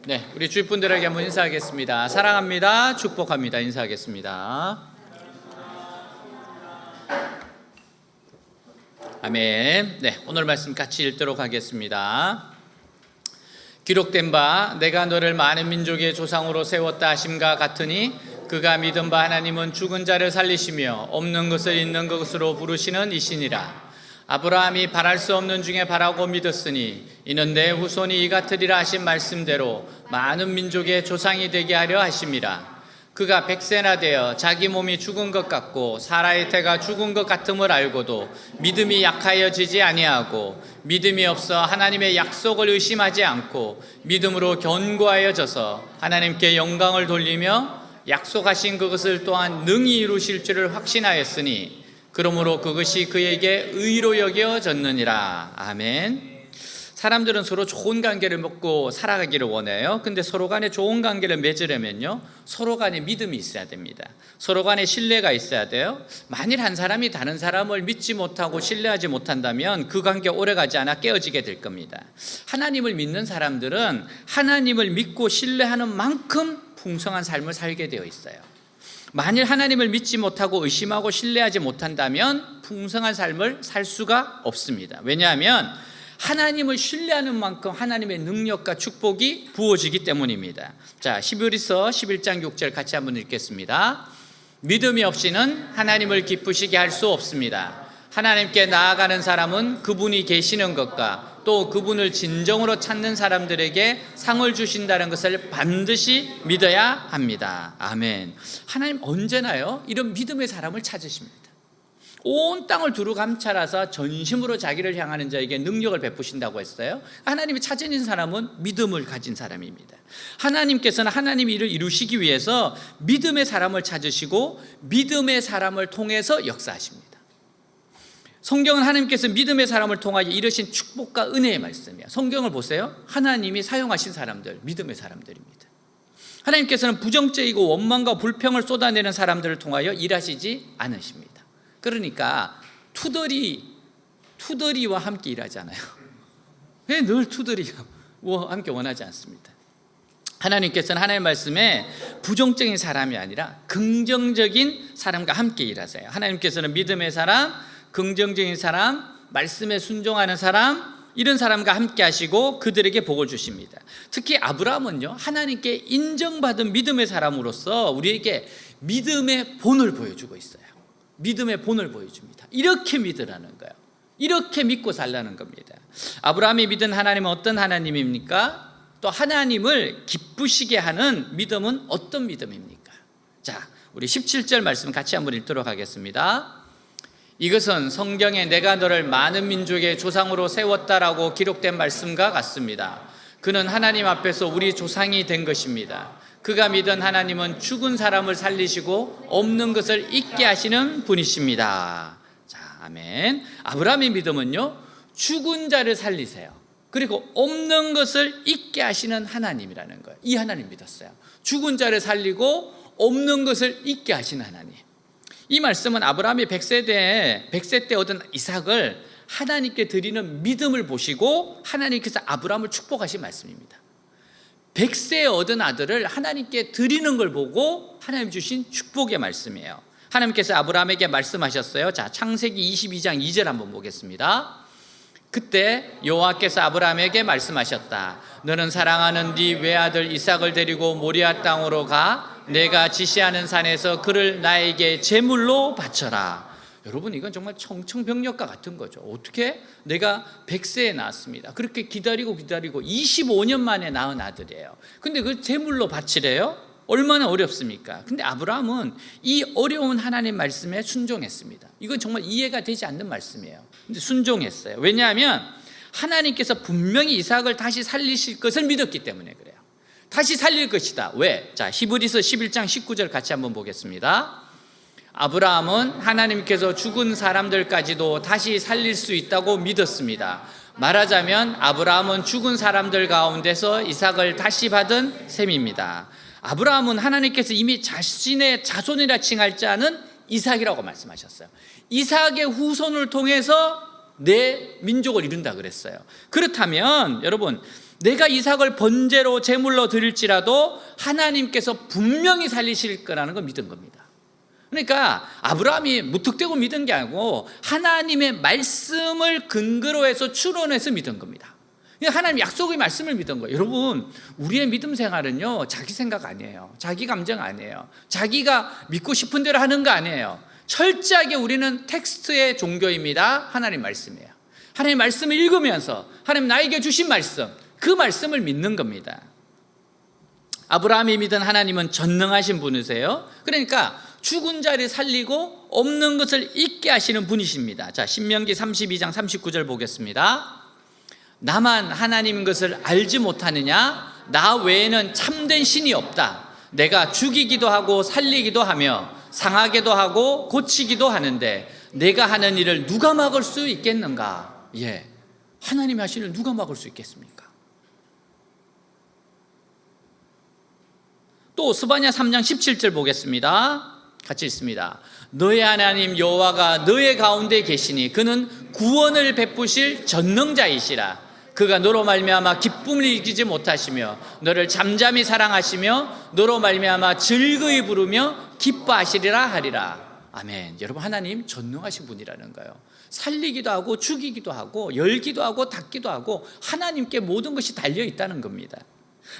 네, 우리 주위 분들에게 한번 인사하겠습니다. 사랑합니다. 축복합니다. 인사하겠습니다. 아멘. 네, 오늘 말씀 같이 읽도록 하겠습니다. 기록된 바 내가 너를 많은 민족의 조상으로 세웠다 하심과 같으니 그가 믿은 바 하나님은 죽은 자를 살리시며 없는 것을 있는 것으로 부르시는 이시니라. 아브라함이 바랄 수 없는 중에 바라고 믿었으니 이는 내 후손이 이 같으리라 하신 말씀대로 많은 민족의 조상이 되게 하려 하심이라. 그가 100세나 되어 자기 몸이 죽은 것 같고 사라의 태가 죽은 것 같음을 알고도 믿음이 약하여지지 아니하고 믿음이 없어 하나님의 약속을 의심하지 않고 믿음으로 견고하여져서 하나님께 영광을 돌리며 약속하신 그것을 또한 능히 이루실 줄을 확신하였으니 그러므로 그것이 그에게 의로 여겨졌느니라. 아멘. 사람들은 서로 좋은 관계를 맺고 살아가기를 원해요. 근데 서로 간에 좋은 관계를 맺으려면요, 서로 간에 믿음이 있어야 됩니다. 서로 간에 신뢰가 있어야 돼요. 만일 한 사람이 다른 사람을 믿지 못하고 신뢰하지 못한다면 그 관계 오래가지 않아 깨어지게 될 겁니다. 하나님을 믿는 사람들은 하나님을 믿고 신뢰하는 만큼 풍성한 삶을 살게 되어 있어요. 만일 하나님을 믿지 못하고 의심하고 신뢰하지 못한다면 풍성한 삶을 살 수가 없습니다. 왜냐하면 하나님을 신뢰하는 만큼 하나님의 능력과 축복이 부어지기 때문입니다. 자, 히브리서 11장 6절 같이 한번 읽겠습니다. 믿음이 없이는 하나님을 기쁘시게 할 수 없습니다. 하나님께 나아가는 사람은 그분이 계시는 것과 또 그분을 진정으로 찾는 사람들에게 상을 주신다는 것을 반드시 믿어야 합니다. 아멘. 하나님 언제나요 이런 믿음의 사람을 찾으십니다. 온 땅을 두루 감찰하사 전심으로 자기를 향하는 자에게 능력을 베푸신다고 했어요. 하나님이 찾으신 사람은 믿음을 가진 사람입니다. 하나님께서는 하나님의 일을 이루시기 위해서 믿음의 사람을 찾으시고 믿음의 사람을 통해서 역사하십니다. 성경은 하나님께서 믿음의 사람을 통하여 이루신 축복과 은혜의 말씀이에요. 성경을 보세요. 하나님이 사용하신 사람들, 믿음의 사람들입니다. 하나님께서는 부정적이고 원망과 불평을 쏟아내는 사람들을 통하여 일하시지 않으십니다. 그러니까 투덜이와 함께 일하잖아요. 왜 늘 투덜이와 함께 원하지 않습니다. 하나님께서는 하나님의 말씀에 부정적인 사람이 아니라 긍정적인 사람과 함께 일하세요. 하나님께서는 믿음의 사람, 긍정적인 사람, 말씀에 순종하는 사람, 이런 사람과 함께 하시고 그들에게 복을 주십니다. 특히 아브라함은요, 하나님께 인정받은 믿음의 사람으로서 우리에게 믿음의 본을 보여주고 있어요. 믿음의 본을 보여줍니다. 이렇게 믿으라는 거예요. 이렇게 믿고 살라는 겁니다. 아브라함이 믿은 하나님은 어떤 하나님입니까? 또 하나님을 기쁘시게 하는 믿음은 어떤 믿음입니까? 자, 우리 17절 말씀 같이 한번 읽도록 하겠습니다. 이것은 성경에 내가 너를 많은 민족의 조상으로 세웠다라고 기록된 말씀과 같습니다. 그는 하나님 앞에서 우리 조상이 된 것입니다. 그가 믿은 하나님은 죽은 사람을 살리시고 없는 것을 있게 하시는 분이십니다. 자, 아멘. 아브라함의 믿음은요, 죽은 자를 살리세요. 그리고 없는 것을 있게 하시는 하나님이라는 거예요. 이 하나님 믿었어요. 죽은 자를 살리고 없는 것을 있게 하시는 하나님. 이 말씀은 아브라함이 100세 때 얻은 이삭을 하나님께 드리는 믿음을 보시고 하나님께서 아브라함을 축복하신 말씀입니다. 100세에 얻은 아들을 하나님께 드리는 걸 보고 하나님 주신 축복의 말씀이에요. 하나님께서 아브라함에게 말씀하셨어요. 자, 창세기 22장 2절 한번 보겠습니다. 그때 여호와께서 아브라함에게 말씀하셨다. 너는 사랑하는 네 외아들 이삭을 데리고 모리아 땅으로 가 내가 지시하는 산에서 그를 나에게 제물로 바쳐라. 여러분, 이건 정말 청천벽력과 같은 거죠. 어떻게? 내가 100세에 낳았습니다. 그렇게 기다리고 25년 만에 낳은 아들이에요. 근데 그걸 제물로 바치래요? 얼마나 어렵습니까? 근데 아브라함은 이 어려운 하나님 말씀에 순종했습니다. 이건 정말 이해가 되지 않는 말씀이에요. 근데 순종했어요. 왜냐하면 하나님께서 분명히 이삭을 다시 살리실 것을 믿었기 때문에 그래요. 다시 살릴 것이다. 왜? 자, 히브리서 11장 19절 같이 한번 보겠습니다. 아브라함은 하나님께서 죽은 사람들까지도 다시 살릴 수 있다고 믿었습니다. 말하자면 아브라함은 죽은 사람들 가운데서 이삭을 다시 받은 셈입니다. 아브라함은 하나님께서 이미 자신의 자손이라 칭할 자는 이삭이라고 말씀하셨어요. 이삭의 후손을 통해서 내 민족을 이룬다 그랬어요. 그렇다면 여러분, 내가 이삭을 번제로 제물로 드릴지라도 하나님께서 분명히 살리실 거라는 걸 믿은 겁니다. 그러니까 아브라함이 무턱대고 믿은 게 아니고 하나님의 말씀을 근거로 해서 추론해서 믿은 겁니다. 하나님 약속의 말씀을 믿은 거예요. 여러분, 우리의 믿음 생활은요, 자기 생각 아니에요. 자기 감정 아니에요. 자기가 믿고 싶은 대로 하는 거 아니에요. 철저하게 우리는 텍스트의 종교입니다. 하나님 말씀이에요. 하나님 말씀을 읽으면서 하나님 나에게 주신 말씀, 그 말씀을 믿는 겁니다. 아브라함이 믿은 하나님은 전능하신 분이세요. 그러니까 죽은 자를 살리고 없는 것을 있게 하시는 분이십니다. 자, 신명기 32장 39절 보겠습니다. 나만 하나님인 것을 알지 못하느냐? 나 외에는 참된 신이 없다. 내가 죽이기도 하고 살리기도 하며 상하게도 하고 고치기도 하는데 내가 하는 일을 누가 막을 수 있겠는가? 예, 하나님이 하시는 일 누가 막을 수 있겠습니까? 또 스바냐 3장 17절 보겠습니다. 같이 읽습니다. 너의 하나님 여호와가 너의 가운데 계시니 그는 구원을 베푸실 전능자이시라. 그가 너로 말미암아 기쁨을 이기지 못하시며 너를 잠잠히 사랑하시며 너로 말미암아 즐거이 부르며 기뻐하시리라 하리라. 아멘. 여러분, 하나님 전능하신 분이라는 거예요. 살리기도 하고 죽이기도 하고 열기도 하고 닫기도 하고 하나님께 모든 것이 달려 있다는 겁니다.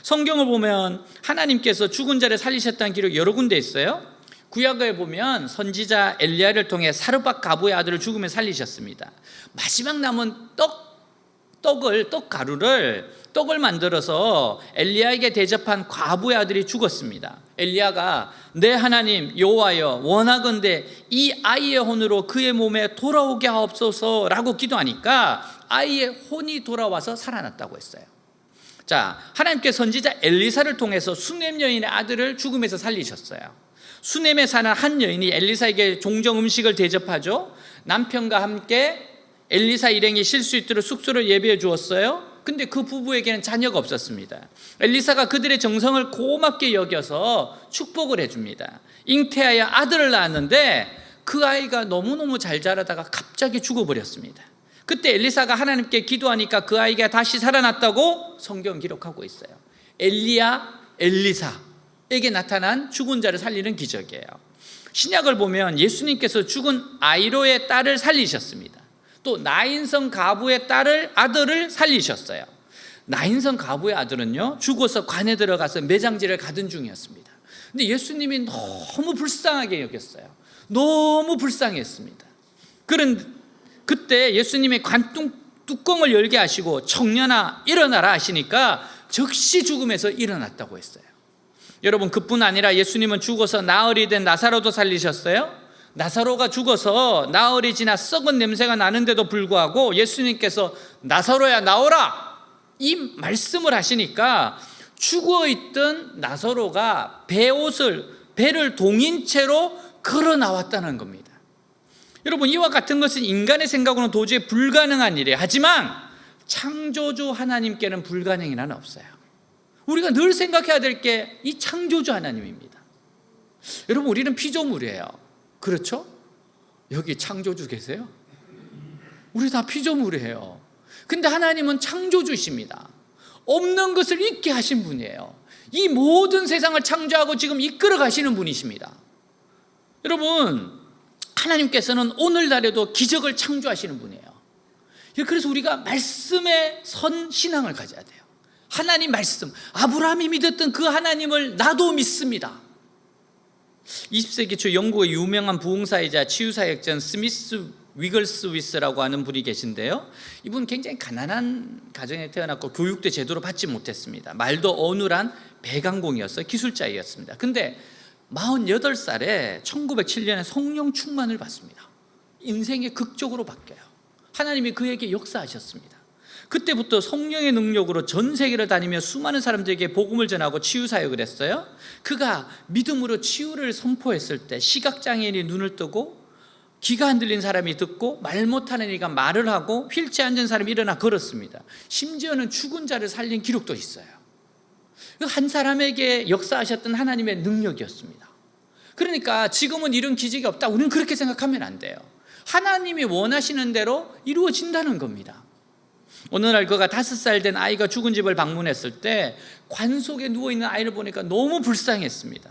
성경을 보면 하나님께서 죽은 자를 살리셨다는 기록이 여러 군데 있어요. 구약에 보면 선지자 엘리야를 통해 사르밧 가부의 아들을 죽음에 살리셨습니다. 마지막 남은 떡을 만들어서 엘리야에게 대접한 과부의 아들이 죽었습니다. 엘리야가 내 하나님 여호와여 원하건대 이 아이의 혼으로 그의 몸에 돌아오게 하옵소서라고 기도하니까 아이의 혼이 돌아와서 살아났다고 했어요. 자, 하나님께 선지자 엘리사를 통해서 수넴 여인의 아들을 죽음에서 살리셨어요. 수넴에 사는 한 여인이 엘리사에게 종종 음식을 대접하죠. 남편과 함께 엘리사 일행이 쉴 수 있도록 숙소를 예비해 주었어요. 근데 그 부부에게는 자녀가 없었습니다. 엘리사가 그들의 정성을 고맙게 여겨서 축복을 해줍니다. 잉태하여 아들을 낳았는데 그 아이가 너무너무 잘 자라다가 갑자기 죽어버렸습니다. 그때 엘리사가 하나님께 기도하니까 그 아이가 다시 살아났다고 성경 기록하고 있어요. 엘리야, 엘리사에게 나타난 죽은 자를 살리는 기적이에요. 신약을 보면 예수님께서 죽은 아이로의 딸을 살리셨습니다. 또 나인성 가부의 아들을 살리셨어요. 나인성 가부의 아들은요, 죽어서 관에 들어가서 매장지를 가던 중이었습니다. 근데 예수님이 너무 불쌍하게 여겼어요. 너무 불쌍했습니다. 그때 예수님이 뚜껑을 열게 하시고 청년아 일어나라 하시니까 즉시 죽음에서 일어났다고 했어요. 여러분, 그뿐 아니라 예수님은 죽어서 나흘이 된 나사로도 살리셨어요. 나사로가 죽어서 나흘이 지나 썩은 냄새가 나는데도 불구하고 예수님께서 나사로야 나오라 이 말씀을 하시니까 죽어있던 나사로가 배를 동인 채로 걸어 나왔다는 겁니다. 여러분, 이와 같은 것은 인간의 생각으로는 도저히 불가능한 일이에요. 하지만 창조주 하나님께는 불가능한 일은 없어요. 우리가 늘 생각해야 될 게 이 창조주 하나님입니다. 여러분, 우리는 피조물이에요. 그렇죠? 여기 창조주 계세요? 우리 다 피조물이에요. 근데 하나님은 창조주십니다. 없는 것을 있게 하신 분이에요. 이 모든 세상을 창조하고 지금 이끌어 가시는 분이십니다. 여러분, 하나님께서는 오늘날에도 기적을 창조하시는 분이에요. 그래서 우리가 말씀에 선 신앙을 가져야 돼요. 하나님 말씀, 아브라함이 믿었던 그 하나님을 나도 믿습니다. 20세기 초 영국의 유명한 부흥사이자 치유사역자 스미스 위글스위스라고 하는 분이 계신데요. 이분 굉장히 가난한 가정에 태어났고 교육도 제대로 받지 못했습니다. 말도 어눌한 배강공이었어요. 기술자였습니다. 근데 48살에 1907년에 성령 충만을 받습니다. 인생이 극적으로 바뀌어요. 하나님이 그에게 역사하셨습니다. 그때부터 성령의 능력으로 전 세계를 다니며 수많은 사람들에게 복음을 전하고 치유사역을 했어요. 그가 믿음으로 치유를 선포했을 때 시각장애인이 눈을 뜨고 귀가 흔들린 사람이 듣고 말 못하는 이가 말을 하고 휠체어에 앉은 사람이 일어나 걸었습니다. 심지어는 죽은 자를 살린 기록도 있어요. 한 사람에게 역사하셨던 하나님의 능력이었습니다. 그러니까 지금은 이런 기적이 없다, 우리는 그렇게 생각하면 안 돼요. 하나님이 원하시는 대로 이루어진다는 겁니다. 어느 날 그가 5살 된 아이가 죽은 집을 방문했을 때 관 속에 누워있는 아이를 보니까 너무 불쌍했습니다.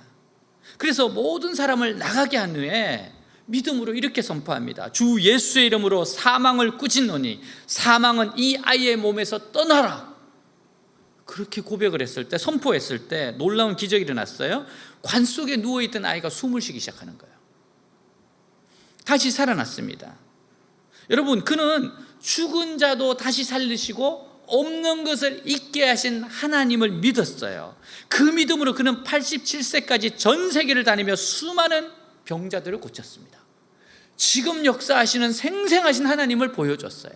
그래서 모든 사람을 나가게 한 후에 믿음으로 이렇게 선포합니다. 주 예수의 이름으로 사망을 꾸짖노니 사망은 이 아이의 몸에서 떠나라. 그렇게 고백을 했을 때, 선포했을 때 놀라운 기적이 일어났어요. 관 속에 누워있던 아이가 숨을 쉬기 시작하는 거예요. 다시 살아났습니다. 여러분, 그는 죽은 자도 다시 살리시고 없는 것을 있게 하신 하나님을 믿었어요. 그 믿음으로 그는 87세까지 전 세계를 다니며 수많은 병자들을 고쳤습니다. 지금 역사하시는 생생하신 하나님을 보여줬어요.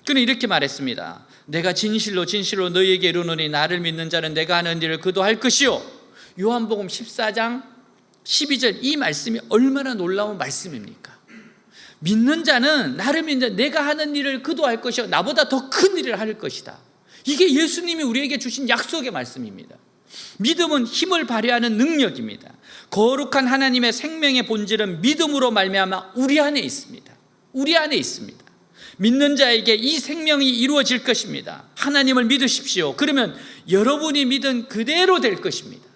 그는 이렇게 말했습니다. 내가 진실로 진실로 너희에게 이르노니 나를 믿는 자는 내가 하는 일을 그도 할 것이요. 요한복음 14장 12절, 이 말씀이 얼마나 놀라운 말씀입니까? 믿는 자는 나를 믿는 자, 내가 하는 일을 그도 할 것이요 나보다 더 큰 일을 할 것이다. 이게 예수님이 우리에게 주신 약속의 말씀입니다. 믿음은 힘을 발휘하는 능력입니다. 거룩한 하나님의 생명의 본질은 믿음으로 말미암아 우리 안에 있습니다. 우리 안에 있습니다. 믿는 자에게 이 생명이 이루어질 것입니다. 하나님을 믿으십시오. 그러면 여러분이 믿은 그대로 될 것입니다.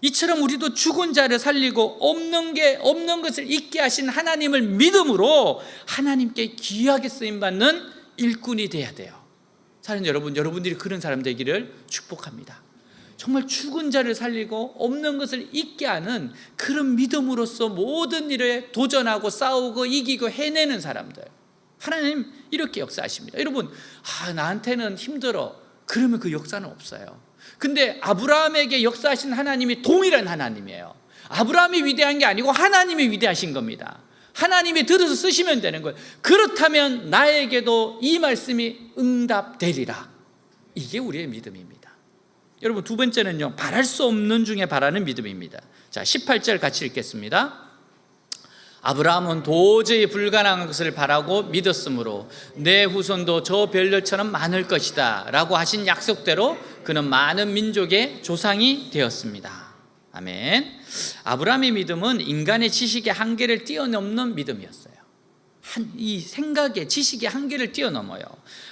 이처럼 우리도 죽은 자를 살리고 없는 것을 있게 하신 하나님을 믿음으로 하나님께 귀하게 쓰임받는 일꾼이 돼야 돼요. 사랑하는 여러분, 여러분들이 그런 사람 되기를 축복합니다. 정말 죽은 자를 살리고 없는 것을 있게 하는 그런 믿음으로써 모든 일에 도전하고 싸우고 이기고 해내는 사람들, 하나님 이렇게 역사하십니다. 여러분, 나한테는 힘들어, 그러면 그 역사는 없어요. 근데 아브라함에게 역사하신 하나님이 동일한 하나님이에요. 아브라함이 위대한 게 아니고 하나님이 위대하신 겁니다. 하나님이 들어서 쓰시면 되는 거예요. 그렇다면 나에게도 이 말씀이 응답되리라. 이게 우리의 믿음입니다. 여러분, 두 번째는요, 바랄 수 없는 중에 바라는 믿음입니다. 자, 18절 같이 읽겠습니다. 아브라함은 도저히 불가능한 것을 바라고 믿었으므로 내 후손도 저 별들처럼 많을 것이다 라고 하신 약속대로 그는 많은 민족의 조상이 되었습니다. 아멘. 아브라함의 믿음은 인간의 지식의 한계를 뛰어넘는 믿음이었어요. 이 생각의 지식의 한계를 뛰어넘어요.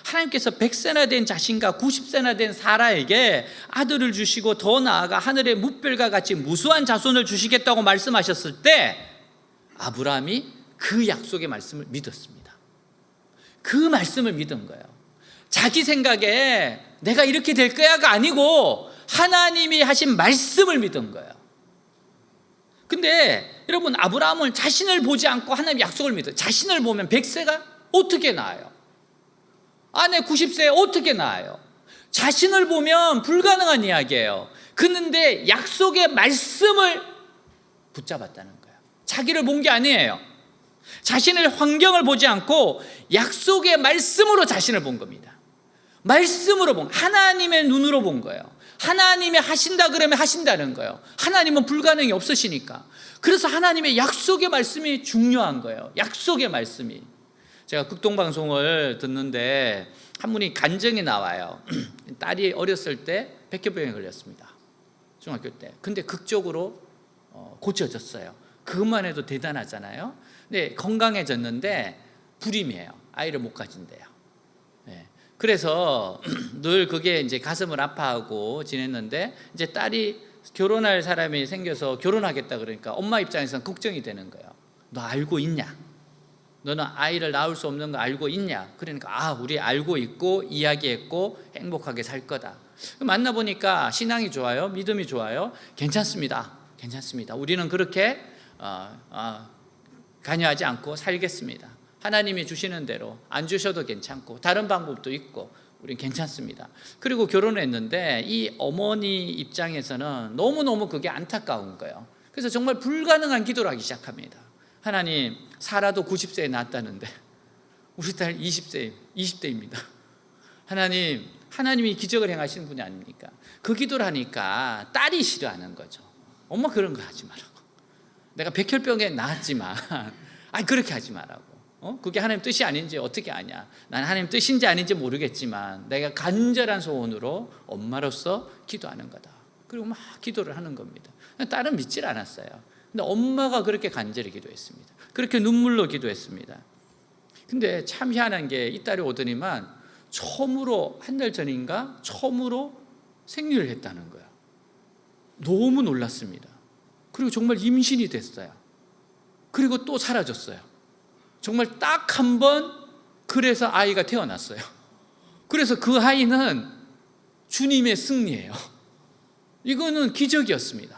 하나님께서 100세나 된 자신과 90세나 된 사라에게 아들을 주시고 더 나아가 하늘의 뭇별과 같이 무수한 자손을 주시겠다고 말씀하셨을 때 아브라함이 그 약속의 말씀을 믿었습니다. 그 말씀을 믿은 거예요. 자기 생각에 내가 이렇게 될 거야가 아니고 하나님이 하신 말씀을 믿은 거예요. 근데 여러분, 아브라함은 자신을 보지 않고 하나님 약속을 믿어요. 자신을 보면 100세가 어떻게 나아요? 아내 90세에 어떻게 나아요? 자신을 보면 불가능한 이야기예요. 그런데 약속의 말씀을 붙잡았다는 거예요. 자기를 본 게 아니에요. 자신의 환경을 보지 않고 약속의 말씀으로 자신을 본 겁니다. 말씀으로 본, 하나님의 눈으로 본 거예요. 하나님이 하신다 그러면 하신다는 거예요. 하나님은 불가능이 없으시니까. 그래서 하나님의 약속의 말씀이 중요한 거예요. 약속의 말씀이. 제가 극동방송을 듣는데 한 분이 간증이 나와요. 딸이 어렸을 때 백혈병에 걸렸습니다. 중학교 때. 근데 극적으로 고쳐졌어요. 그것만 해도 대단하잖아요. 근데 건강해졌는데 불임이에요. 아이를 못 가진대요. 네. 그래서 늘 그게 이제 가슴을 아파하고 지냈는데 이제 딸이 결혼할 사람이 생겨서 결혼하겠다 그러니까 엄마 입장에서는 걱정이 되는 거예요. 너 알고 있냐? 너는 아이를 낳을 수 없는 거 알고 있냐? 그러니까 우리 알고 있고 이야기했고 행복하게 살 거다. 만나보니까 신앙이 좋아요? 믿음이 좋아요? 괜찮습니다. 괜찮습니다. 우리는 그렇게 관여하지 않고 살겠습니다. 하나님이 주시는 대로 안 주셔도 괜찮고 다른 방법도 있고 우린 괜찮습니다. 그리고 결혼을 했는데 이 어머니 입장에서는 너무너무 그게 안타까운 거예요. 그래서 정말 불가능한 기도를 하기 시작합니다. 하나님, 사라도 90세에 낳았다는데 우리 딸 20대입니다. 하나님, 하나님이 기적을 행하시는 분이 아닙니까? 그 기도를 하니까 딸이 싫어하는 거죠. 엄마 그런 거 하지 말라고. 내가 백혈병에 나았지만 그렇게 하지 말라고. 그게 하나님 뜻이 아닌지 어떻게 아냐? 난 하나님 뜻인지 아닌지 모르겠지만 내가 간절한 소원으로 엄마로서 기도하는 거다. 그리고 막 기도를 하는 겁니다. 딸은 믿질 않았어요. 근데 엄마가 그렇게 간절히 기도했습니다. 그렇게 눈물로 기도했습니다. 근데 참 희한한 게 이 딸이 오더니만 처음으로 한 달 전인가 처음으로 생리를 했다는 거예요. 너무 놀랐습니다. 그리고 정말 임신이 됐어요. 그리고 또 사라졌어요. 정말 딱 한 번 그래서 아이가 태어났어요. 그래서 그 아이는 주님의 승리예요. 이거는 기적이었습니다.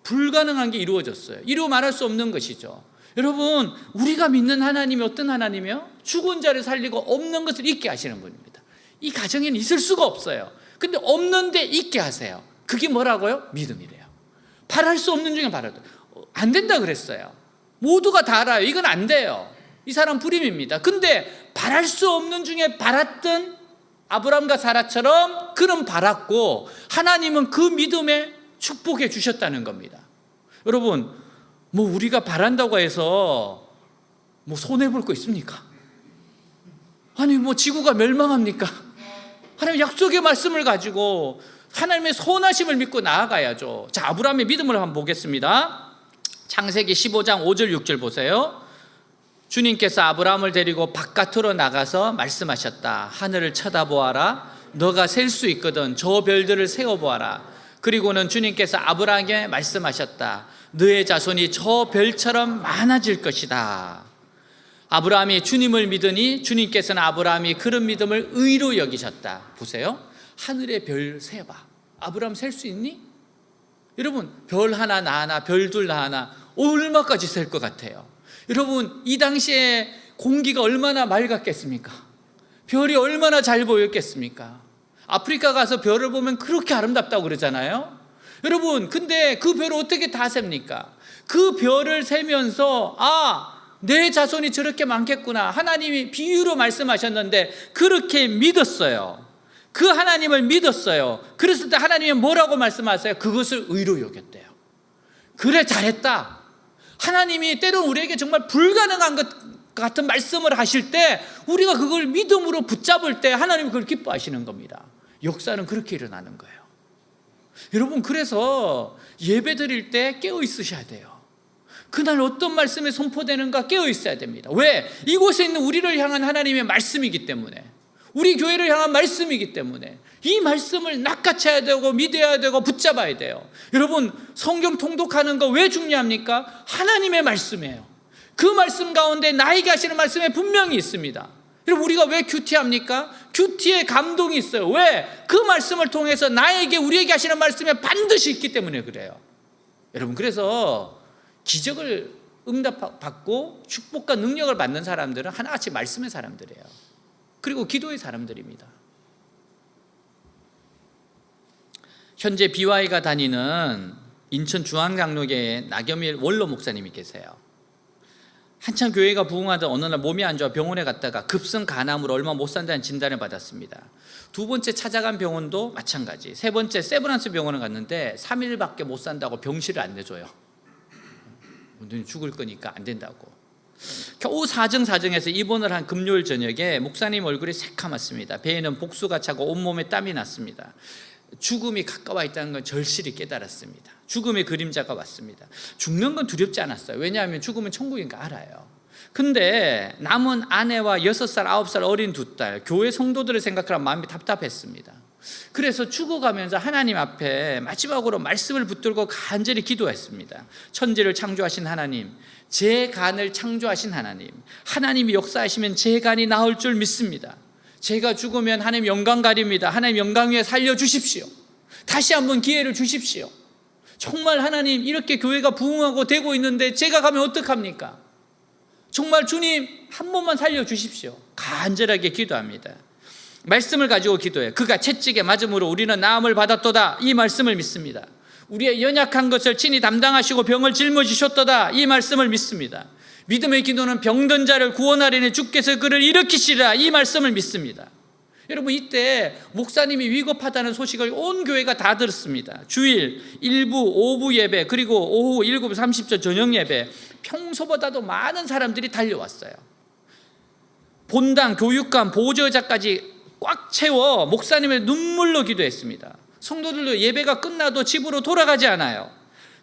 불가능한 게 이루어졌어요. 이루 말할 수 없는 것이죠. 여러분, 우리가 믿는 하나님이 어떤 하나님이요? 죽은 자를 살리고 없는 것을 있게 하시는 분입니다. 이 가정에는 있을 수가 없어요. 근데 없는데 있게 하세요. 그게 뭐라고요? 믿음이래요. 바랄 수 없는 중에 바라도 안 된다 그랬어요. 모두가 다 알아요. 이건 안 돼요. 이 사람 불임입니다. 근데 바랄 수 없는 중에 바랐던 아브라함과 사라처럼 그는 바랐고 하나님은 그 믿음에 축복해 주셨다는 겁니다. 여러분, 뭐 우리가 바란다고 해서 뭐 손해볼 거 있습니까? 아니 뭐 지구가 멸망합니까? 하나님 약속의 말씀을 가지고 하나님의 선하심을 믿고 나아가야죠. 자, 아브라함의 믿음을 한번 보겠습니다. 창세기 15장 5절 6절 보세요. 주님께서 아브라함을 데리고 바깥으로 나가서 말씀하셨다. 하늘을 쳐다보아라. 너가 셀 수 있거든. 저 별들을 세어보아라. 그리고는 주님께서 아브라함에게 말씀하셨다. 너의 자손이 저 별처럼 많아질 것이다. 아브라함이 주님을 믿으니 주님께서는 아브라함이 그런 믿음을 의로 여기셨다. 보세요. 하늘의 별 세봐. 아브라함 셀 수 있니? 여러분, 별 하나 나 하나 별 둘 나 하나 얼마까지 셀 것 같아요? 여러분, 이 당시에 공기가 얼마나 맑았겠습니까? 별이 얼마나 잘 보였겠습니까? 아프리카 가서 별을 보면 그렇게 아름답다고 그러잖아요. 여러분, 근데 그 별을 어떻게 다 셉니까? 그 별을 세면서 내 자손이 저렇게 많겠구나, 하나님이 비유로 말씀하셨는데 그렇게 믿었어요. 그 하나님을 믿었어요. 그랬을 때 하나님이 뭐라고 말씀하세요? 그것을 의로 여겼대요. 그래, 잘했다. 하나님이 때로는 우리에게 정말 불가능한 것 같은 말씀을 하실 때 우리가 그걸 믿음으로 붙잡을 때 하나님은 그걸 기뻐하시는 겁니다. 역사는 그렇게 일어나는 거예요. 여러분, 그래서 예배 드릴 때 깨어 있으셔야 돼요. 그날 어떤 말씀이 선포되는가 깨어 있어야 됩니다. 왜? 이곳에 있는 우리를 향한 하나님의 말씀이기 때문에, 우리 교회를 향한 말씀이기 때문에 이 말씀을 낚아채야 되고 믿어야 되고 붙잡아야 돼요. 여러분, 성경 통독하는 거 왜 중요합니까? 하나님의 말씀이에요. 그 말씀 가운데 나에게 하시는 말씀에 분명히 있습니다. 여러분, 우리가 왜 큐티합니까? 큐티에 감동이 있어요. 왜? 그 말씀을 통해서 나에게, 우리에게 하시는 말씀에 반드시 있기 때문에 그래요. 여러분, 그래서 기적을 응답받고 축복과 능력을 받는 사람들은 하나같이 말씀의 사람들이에요. 그리고 기도의 사람들입니다. 현재 BY가 다니는 인천 중앙강로교회에 나겸일 원로 목사님이 계세요. 한참 교회가 부흥하던 어느 날 몸이 안 좋아 병원에 갔다가 급성 간암으로 얼마 못 산다는 진단을 받았습니다. 두 번째 찾아간 병원도 마찬가지. 세 번째 세브란스 병원을 갔는데 3일밖에 못 산다고 병실을 안 내줘요. 너는 죽을 거니까 안 된다고. 겨우 사정사정해서 입원을 한 금요일 저녁에 목사님 얼굴이 새카맣습니다. 배에는 복수가 차고 온몸에 땀이 났습니다. 죽음이 가까워 있다는 건 절실히 깨달았습니다. 죽음의 그림자가 왔습니다. 죽는 건 두렵지 않았어요. 왜냐하면 죽음은 천국인가 알아요. 근데 남은 아내와 6살, 9살 어린 2딸, 교회 성도들을 생각하면 마음이 답답했습니다. 그래서 죽어가면서 하나님 앞에 마지막으로 말씀을 붙들고 간절히 기도했습니다. 천지를 창조하신 하나님, 제 간을 창조하신 하나님, 하나님이 역사하시면 제 간이 나을 줄 믿습니다. 제가 죽으면 하나님 영광 가립니다. 하나님 영광 위에 살려주십시오. 다시 한번 기회를 주십시오. 정말 하나님, 이렇게 교회가 부흥하고 되고 있는데 제가 가면 어떡합니까? 정말 주님 한 번만 살려주십시오. 간절하게 기도합니다. 말씀을 가지고 기도해요. 그가 채찍에 맞음으로 우리는 나음을 받았도다. 이 말씀을 믿습니다. 우리의 연약한 것을 친히 담당하시고 병을 짊어지셨도다. 이 말씀을 믿습니다. 믿음의 기도는 병든 자를 구원하려니 주께서 그를 일으키시리라. 이 말씀을 믿습니다. 여러분, 이때 목사님이 위급하다는 소식을 온 교회가 다 들었습니다. 주일, 일부, 오부 예배, 그리고 오후 7시 30분 저녁 예배, 평소보다도 많은 사람들이 달려왔어요. 본당, 교육감, 보조자까지 꽉 채워 목사님의 눈물로 기도했습니다. 성도들도 예배가 끝나도 집으로 돌아가지 않아요.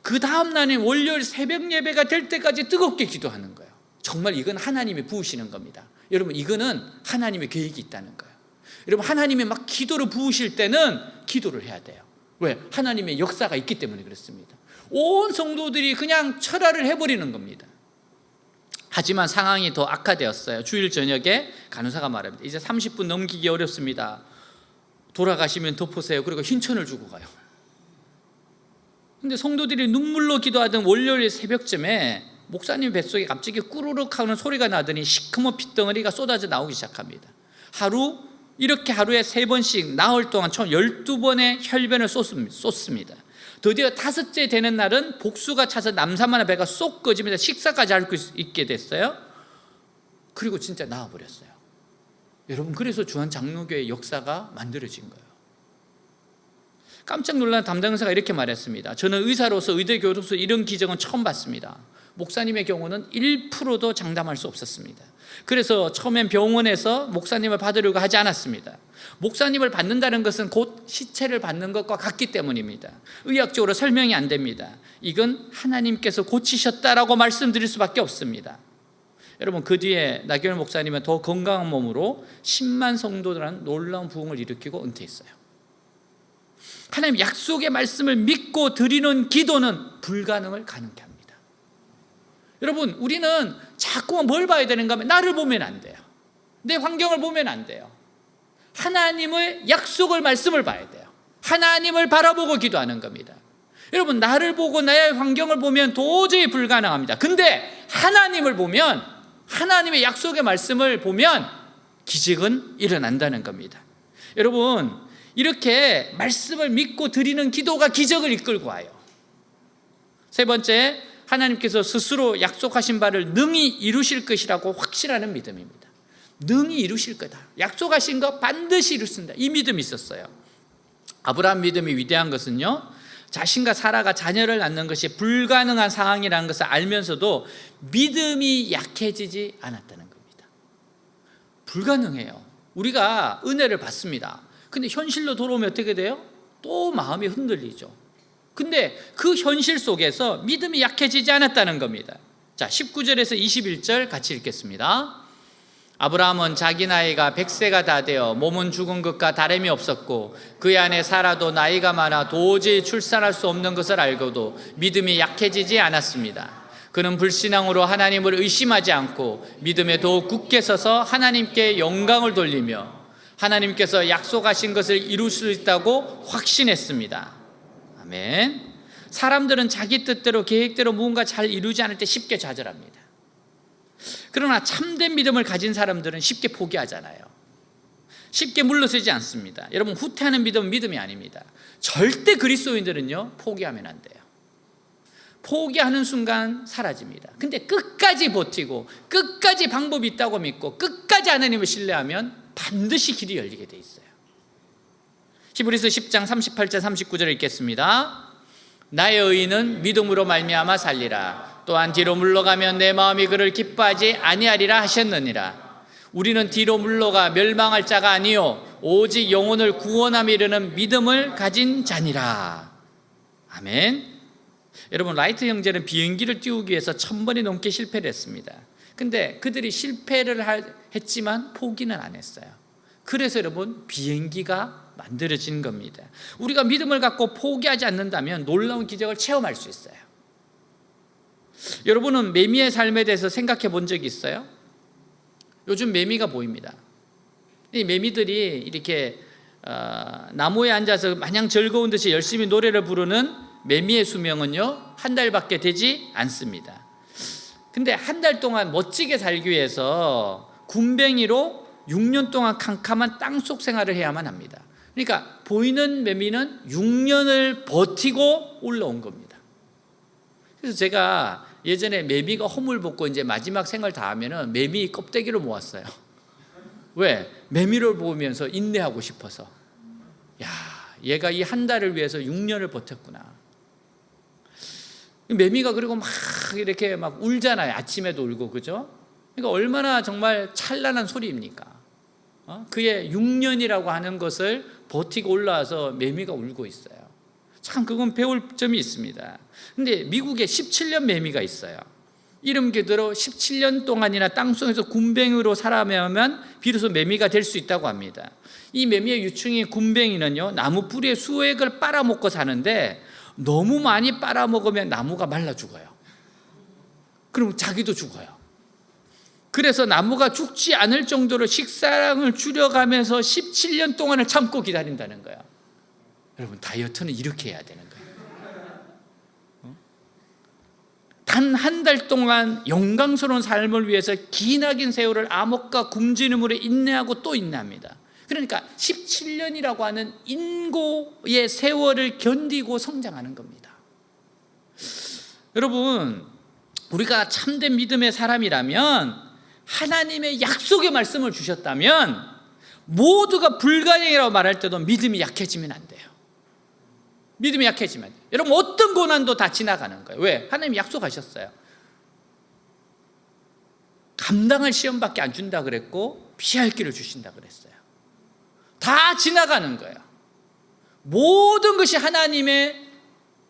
그 다음 날인 월요일 새벽 예배가 될 때까지 뜨겁게 기도하는 거예요. 정말 이건 하나님이 부으시는 겁니다. 여러분, 이거는 하나님의 계획이 있다는 거예요. 여러분, 하나님이 막 기도를 부으실 때는 기도를 해야 돼요. 왜? 하나님의 역사가 있기 때문에 그렇습니다. 온 성도들이 그냥 철회를 해버리는 겁니다. 하지만 상황이 더 악화되었어요. 주일 저녁에 간호사가 말합니다. 이제 30분 넘기기 어렵습니다. 돌아가시면 덮으세요. 그리고 흰천을 주고 가요. 근데 성도들이 눈물로 기도하던 월요일 새벽쯤에 목사님 뱃속에 갑자기 꾸르륵 하는 소리가 나더니 시커먼 핏덩어리가 쏟아져 나오기 시작합니다. 이렇게 하루에 3번씩 나흘 동안 총 12번의 혈변을 쏟습니다. 드디어 5째 되는 날은 복수가 차서 남사마나 배가 쏙 꺼지면서 식사까지 할 수 있게 됐어요. 그리고 진짜 나와버렸어요. 여러분, 그래서 주한 장로교의 역사가 만들어진 거예요. 깜짝 놀란 담당 의사가 이렇게 말했습니다. 저는 의사로서 의대 교수로서 이런 기적은 처음 봤습니다. 목사님의 경우는 1%도 장담할 수 없었습니다. 그래서 처음엔 병원에서 목사님을 받으려고 하지 않았습니다. 목사님을 받는다는 것은 곧 시체를 받는 것과 같기 때문입니다. 의학적으로 설명이 안 됩니다. 이건 하나님께서 고치셨다라고 말씀드릴 수밖에 없습니다. 여러분, 그 뒤에 나경원 목사님은 더 건강한 몸으로 10만 성도들한 놀라운 부흥을 일으키고 은퇴했어요. 하나님 약속의 말씀을 믿고 드리는 기도는 불가능을 가능케 합니다. 여러분, 우리는 자꾸만 뭘 봐야 되는가 하면 나를 보면 안 돼요. 내 환경을 보면 안 돼요. 하나님의 약속을 말씀을 봐야 돼요. 하나님을 바라보고 기도하는 겁니다. 여러분, 나를 보고 나의 환경을 보면 도저히 불가능합니다. 근데 하나님을 보면, 하나님의 약속의 말씀을 보면 기적은 일어난다는 겁니다. 여러분, 이렇게 말씀을 믿고 드리는 기도가 기적을 이끌고 와요. 세 번째, 하나님께서 스스로 약속하신 바를 능히 이루실 것이라고 확신하는 믿음입니다. 능히 이루실 거다. 약속하신 거 반드시 이루신다. 이 믿음이 있었어요. 아브라함 믿음이 위대한 것은요, 자신과 사라가 자녀를 낳는 것이 불가능한 상황이라는 것을 알면서도 믿음이 약해지지 않았다는 겁니다. 불가능해요. 우리가 은혜를 받습니다. 근데 현실로 돌아오면 어떻게 돼요? 또 마음이 흔들리죠. 근데 그 현실 속에서 믿음이 약해지지 않았다는 겁니다. 자, 19절에서 21절 같이 읽겠습니다. 아브라함은 자기 나이가 100세가 다 되어 몸은 죽은 것과 다름이 없었고 그의 아내 사라도 나이가 많아 도저히 출산할 수 없는 것을 알고도 믿음이 약해지지 않았습니다. 그는 불신앙으로 하나님을 의심하지 않고 믿음에 더욱 굳게 서서 하나님께 영광을 돌리며 하나님께서 약속하신 것을 이룰 수 있다고 확신했습니다. 아멘. 사람들은 자기 뜻대로 계획대로 무언가 잘 이루지 않을 때 쉽게 좌절합니다. 그러나 참된 믿음을 가진 사람들은 쉽게 포기하잖아요. 쉽게 물러서지 않습니다. 여러분, 후퇴하는 믿음은 믿음이 아닙니다. 절대 그리스도인들은요, 포기하면 안 돼요. 포기하는 순간 사라집니다. 근데 끝까지 버티고 끝까지 방법이 있다고 믿고 끝까지 하나님을 신뢰하면 반드시 길이 열리게 돼 있어요. 히브리서 10장 38절 39절 읽겠습니다. 나의 의인은 믿음으로 말미암아 살리라. 또한 뒤로 물러가면 내 마음이 그를 기뻐하지 아니하리라 하셨느니라. 우리는 뒤로 물러가 멸망할 자가 아니요 오직 영혼을 구원함에 이르는 믿음을 가진 자니라. 아멘. 여러분, 라이트 형제는 비행기를 띄우기 위해서 1000번이 넘게 실패를 했습니다. 근데 그들이 실패를 했지만 포기는 안 했어요. 그래서 여러분, 비행기가 만들어진 겁니다. 우리가 믿음을 갖고 포기하지 않는다면 놀라운 기적을 체험할 수 있어요. 여러분은 매미의 삶에 대해서 생각해 본 적이 있어요? 요즘 매미가 보입니다. 이 매미들이 이렇게 나무에 앉아서 마냥 즐거운 듯이 열심히 노래를 부르는 매미의 수명은요, 한 달밖에 되지 않습니다. 근데 한 달 동안 멋지게 살기 위해서 군뱅이로 6년 동안 캄캄한 땅속 생활을 해야만 합니다. 그러니까 보이는 매미는 6년을 버티고 올라온 겁니다. 그래서 제가 예전에 매미가 허물 벗고 이제 마지막 생을 다 하면은 매미 껍데기를 모았어요. 왜? 매미를 보면서 인내하고 싶어서. 야, 얘가 이 한 달을 위해서 6년을 버텼구나. 매미가 그리고 막 이렇게 막 울잖아요. 아침에도 울고, 그죠? 그러니까 얼마나 정말 찬란한 소리입니까? 그의 6년이라고 하는 것을 버티고 올라와서 매미가 울고 있어요. 참 그건 배울 점이 있습니다. 근데 미국에 17년 매미가 있어요. 이름 그대로 17년 동안이나 땅속에서 굼벵이로 살아야만 비로소 매미가 될 수 있다고 합니다. 이 매미의 유충인 굼벵이는요, 나무 뿌리의 수액을 빨아먹고 사는데 너무 많이 빨아먹으면 나무가 말라 죽어요. 그럼 자기도 죽어요. 그래서 나무가 죽지 않을 정도로 식사량을 줄여가면서 17년 동안을 참고 기다린다는 거예요. 여러분, 다이어트는 이렇게 해야 되는 거예요. 단 한 달 동안 영광스러운 삶을 위해서 기나긴 세월을 암흑과 굶주림으로 인내하고 또 인내합니다. 그러니까 17년이라고 하는 인고의 세월을 견디고 성장하는 겁니다. 여러분, 우리가 참된 믿음의 사람이라면, 하나님의 약속의 말씀을 주셨다면 모두가 불가능이라고 말할 때도 믿음이 약해지면 안 돼요. 믿음이 약해지면 안 돼요. 여러분, 어떤 고난도 다 지나가는 거예요. 왜? 하나님이 약속하셨어요. 감당할 시험밖에 안 준다 그랬고 피할 길을 주신다 그랬어요. 다 지나가는 거예요. 모든 것이 하나님의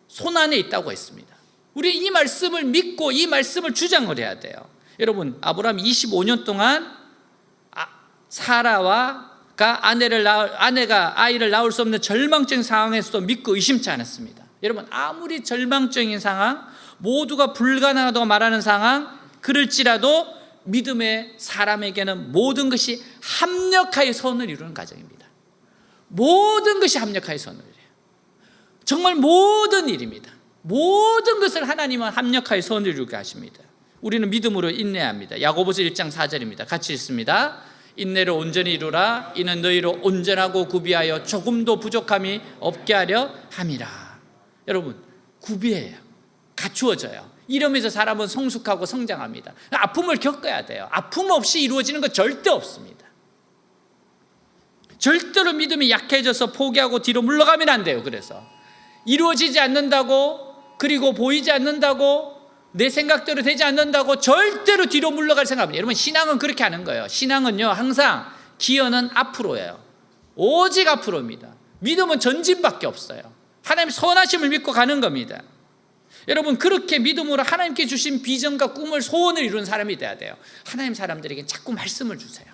손안에 있다고 했습니다. 우리 이 말씀을 믿고 이 말씀을 주장을 해야 돼요. 여러분, 아브라함이 25년 동안 사라가 아내가 아이를 낳을 수 없는 절망적인 상황에서도 믿고 의심치 않았습니다. 여러분, 아무리 절망적인 상황, 모두가 불가능하다고 말하는 상황, 그럴지라도 믿음의 사람에게는 모든 것이 합력하여 선을 이루는 과정입니다. 모든 것이 합력하여 선을 이루어요. 정말 모든 일입니다. 모든 것을 하나님은 합력하여 선을 이루게 하십니다. 우리는 믿음으로 인내합니다. 야고보서 1장 4절입니다. 같이 읽습니다. 인내를 온전히 이루라. 이는 너희로 온전하고 구비하여 조금도 부족함이 없게 하려 함이라. 여러분, 구비해요. 갖추어져요. 이러면서 사람은 성숙하고 성장합니다. 아픔을 겪어야 돼요. 아픔 없이 이루어지는 것 절대 없습니다. 절대로 믿음이 약해져서 포기하고 뒤로 물러가면 안 돼요. 그래서 이루어지지 않는다고, 그리고 보이지 않는다고, 내 생각대로 되지 않는다고 절대로 뒤로 물러갈 생각합니다. 여러분, 신앙은 그렇게 하는 거예요. 신앙은요, 항상 기여는 앞으로예요. 오직 앞으로입니다. 믿음은 전진밖에 없어요. 하나님 선하심을 믿고 가는 겁니다. 여러분, 그렇게 믿음으로 하나님께 주신 비전과 꿈을, 소원을 이루는 사람이 돼야 돼요. 하나님 사람들에게 자꾸 말씀을 주세요.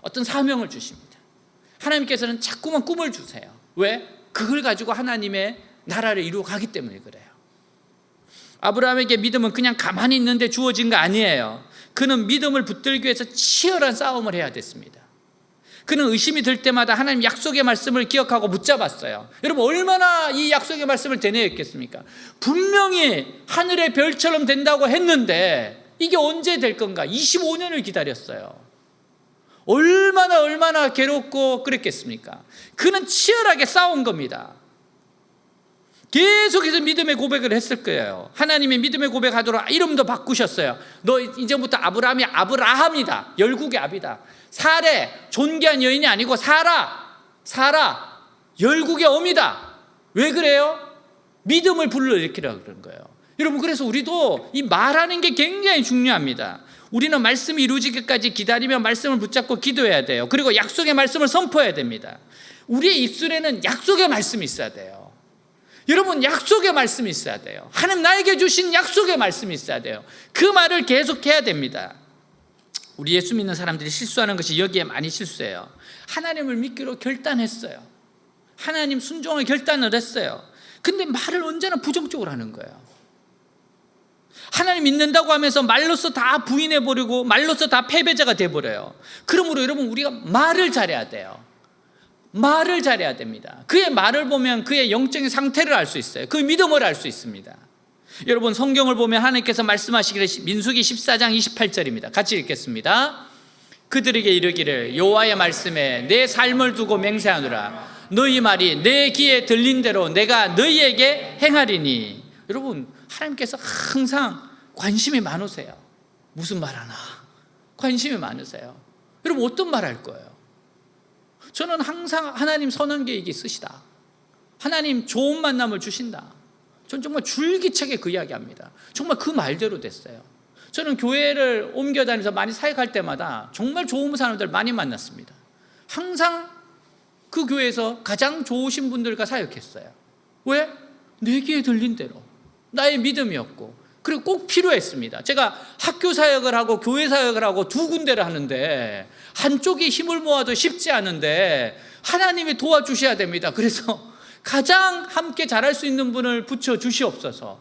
어떤 사명을 주십니다. 하나님께서는 자꾸만 꿈을 주세요. 왜? 그걸 가지고 하나님의 나라를 이루어 가기 때문에 그래요. 아브라함에게 믿음은 그냥 가만히 있는데 주어진 거 아니에요. 그는 믿음을 붙들기 위해서 치열한 싸움을 해야 됐습니다. 그는 의심이 들 때마다 하나님 약속의 말씀을 기억하고 붙잡았어요. 여러분, 얼마나 이 약속의 말씀을 되뇌었겠습니까? 분명히 하늘의 별처럼 된다고 했는데 이게 언제 될 건가? 25년을 기다렸어요. 얼마나 괴롭고 그랬겠습니까? 그는 치열하게 싸운 겁니다. 계속해서 믿음의 고백을 했을 거예요. 하나님의 믿음의 고백하도록 이름도 바꾸셨어요. 너 이제부터 아브라함이 아브라함이다. 열국의 아비다. 사례, 존귀한 여인이 아니고 사라, 열국의 어미다. 왜 그래요? 믿음을 불러일으키라고 그런 거예요. 여러분, 그래서 우리도 이 말하는 게 굉장히 중요합니다. 우리는 말씀이 이루어지기까지 기다리며 말씀을 붙잡고 기도해야 돼요. 그리고 약속의 말씀을 선포해야 됩니다. 우리의 입술에는 약속의 말씀이 있어야 돼요. 여러분, 약속의 말씀이 있어야 돼요. 하나님 나에게 주신 약속의 말씀이 있어야 돼요. 그 말을 계속해야 됩니다. 우리 예수 믿는 사람들이 실수하는 것이 여기에 많이 실수해요. 하나님을 믿기로 결단했어요. 하나님 순종을 결단을 했어요. 근데 말을 언제나 부정적으로 하는 거예요. 하나님 믿는다고 하면서 말로써 다 부인해버리고 말로써 다 패배자가 돼버려요. 그러므로 여러분, 우리가 말을 잘해야 돼요. 말을 잘해야 됩니다. 그의 말을 보면 그의 영적인 상태를 알 수 있어요. 그 믿음을 알 수 있습니다. 여러분, 성경을 보면 하나님께서 말씀하시기를 민수기 14장 28절입니다. 같이 읽겠습니다. 그들에게 이르기를 여호와의 말씀에 내 삶을 두고 맹세하노라. 너희 말이 내 귀에 들린 대로 내가 너희에게 행하리니. 여러분, 하나님께서 항상 관심이 많으세요. 무슨 말 하나 관심이 많으세요. 여러분, 어떤 말 할 거예요? 저는 항상 하나님 선한 계획이 있으시다. 하나님 좋은 만남을 주신다. 저는 정말 줄기차게 그 이야기합니다. 정말 그 말대로 됐어요. 저는 교회를 옮겨 다니면서 많이 사역할 때마다 정말 좋은 사람들 많이 만났습니다. 항상 그 교회에서 가장 좋으신 분들과 사역했어요. 왜? 내 귀에 들린 대로 나의 믿음이었고 그리고 꼭 필요했습니다. 제가 학교 사역을 하고 교회 사역을 하고 두 군데를 하는데 한쪽이 힘을 모아도 쉽지 않은데 하나님이 도와주셔야 됩니다. 그래서 가장 함께 잘할 수 있는 분을 붙여 주시옵소서.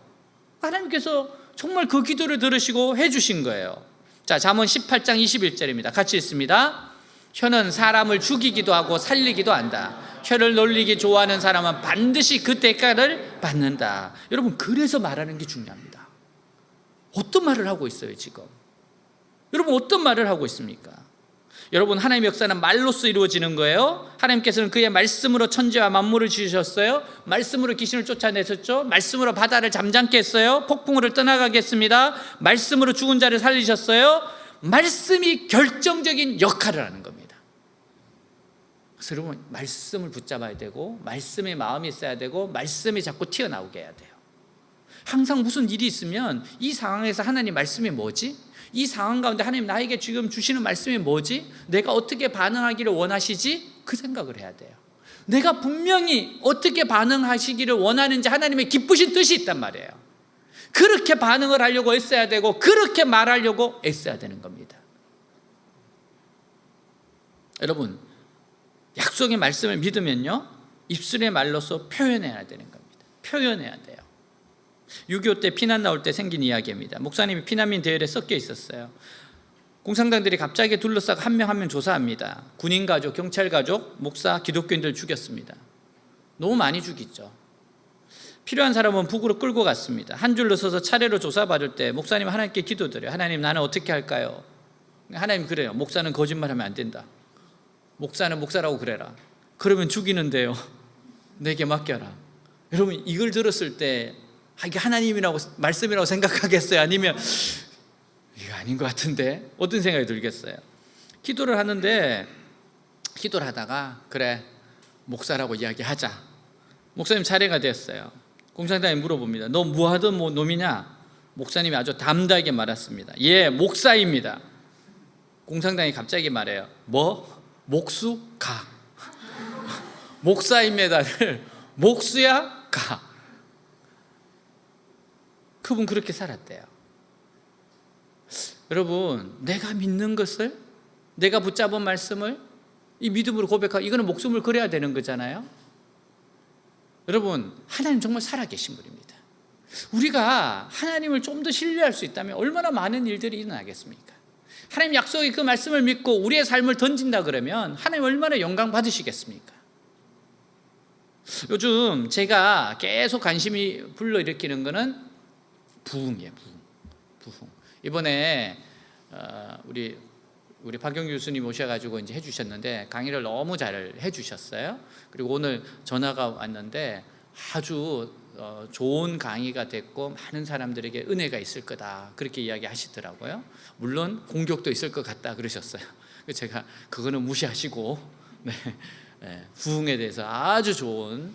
하나님께서 정말 그 기도를 들으시고 해주신 거예요. 자, 잠언 18장 21절입니다. 같이 읽습니다. 혀는 사람을 죽이기도 하고 살리기도 한다. 혀를 놀리기 좋아하는 사람은 반드시 그 대가를 받는다. 여러분, 그래서 말하는 게 중요합니다. 어떤 말을 하고 있어요 지금? 여러분, 어떤 말을 하고 있습니까? 여러분, 하나님의 역사는 말로써 이루어지는 거예요. 하나님께서는 그의 말씀으로 천지와 만물을 지으셨어요. 말씀으로 귀신을 쫓아내셨죠. 말씀으로 바다를 잠잠케 했어요. 폭풍우를 떠나가게 했습니다. 말씀으로 죽은 자를 살리셨어요. 말씀이 결정적인 역할을 하는 겁니다. 그래서 여러분, 말씀을 붙잡아야 되고 말씀에 마음이 있어야 되고 말씀이 자꾸 튀어나오게 해야 돼요. 항상 무슨 일이 있으면 이 상황에서 하나님 말씀이 뭐지? 이 상황 가운데 하나님 나에게 지금 주시는 말씀이 뭐지? 내가 어떻게 반응하기를 원하시지? 그 생각을 해야 돼요. 내가 분명히 어떻게 반응하시기를 원하는지 하나님의 기쁘신 뜻이 있단 말이에요. 그렇게 반응을 하려고 애써야 되고 그렇게 말하려고 애써야 되는 겁니다. 여러분, 약속의 말씀을 믿으면요, 입술의 말로서 표현해야 되는 겁니다. 표현해야 돼요. 6.25 때 피난 나올 때 생긴 이야기입니다. 목사님이 피난민 대열에 섞여 있었어요. 공산당들이 갑자기 둘러싸고 한 명 한 명 조사합니다. 군인 가족, 경찰 가족, 목사, 기독교인들 죽였습니다. 너무 많이 죽이죠. 필요한 사람은 북으로 끌고 갔습니다. 한 줄로 서서 차례로 조사받을 때 목사님 하나님께 기도드려요. 하나님, 나는 어떻게 할까요? 하나님, 그래요. 목사는 거짓말하면 안 된다. 목사는 목사라고 그래라. 그러면 죽이는데요, 내게 맡겨라. 여러분, 이걸 들었을 때 이게 하나님이라고 말씀이라고 생각하겠어요? 아니면 이거 아닌 것 같은데? 어떤 생각이 들겠어요? 기도를 하는데, 기도를 하다가 그래, 목사라고 이야기하자. 목사님 차례가 됐어요. 공산당이 물어봅니다. 너 뭐 하던 놈이냐? 목사님이 아주 담대하게 말했습니다. 예, 목사입니다. 공산당이 갑자기 말해요. 뭐? 목수? 가. 목사입니다를 목수야? 가. 그분 그렇게 살았대요. 여러분, 내가 믿는 것을, 내가 붙잡은 말씀을 이 믿음으로 고백하고, 이거는 목숨을 걸어야 되는 거잖아요. 여러분, 하나님 정말 살아계신 분입니다. 우리가 하나님을 좀 더 신뢰할 수 있다면 얼마나 많은 일들이 일어나겠습니까? 하나님 약속의 그 말씀을 믿고 우리의 삶을 던진다 그러면 하나님 얼마나 영광 받으시겠습니까? 요즘 제가 계속 관심이 불러일으키는 거는 부흥이에요. 부흥. 이번에 우리 박영규 교수님 오셔가지고 이제 해주셨는데 강의를 너무 잘 해주셨어요. 그리고 오늘 전화가 왔는데 아주 좋은 강의가 됐고 많은 사람들에게 은혜가 있을 거다, 그렇게 이야기하시더라고요. 물론 공격도 있을 것 같다 그러셨어요. 제가 그거는 무시하시고, 부흥에 대해서 아주 좋은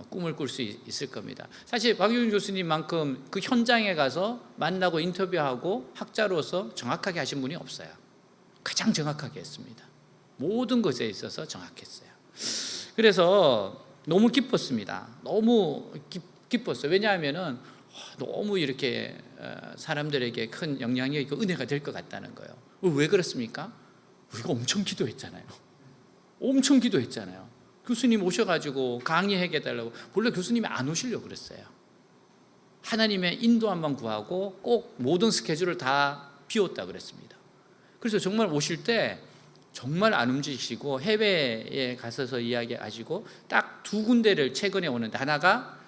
꿈을 꿀 수 있을 겁니다. 사실 박유준 교수님만큼 그 현장에 가서 만나고 인터뷰하고 학자로서 정확하게 하신 분이 없어요. 가장 정확하게 했습니다. 모든 것에 있어서 정확했어요. 그래서 너무 기뻤습니다. 너무 기뻤어요. 왜냐하면 너무 이렇게 사람들에게 큰 영향이 있고 은혜가 될 것 같다는 거예요. 왜 그렇습니까? 우리가 엄청 기도했잖아요. 엄청 기도했잖아요. 교수님 오셔가지고 강의해 달라고. 원래 교수님이 안 오시려고 그랬어요. 하나님의 인도함만 구하고 꼭 모든 스케줄을 다 비웠다 그랬습니다. 그래서 정말 오실 때 정말 안 움직이시고 해외에 가셔서 이야기하시고 딱 두 군데를 최근에 오는데, 하나가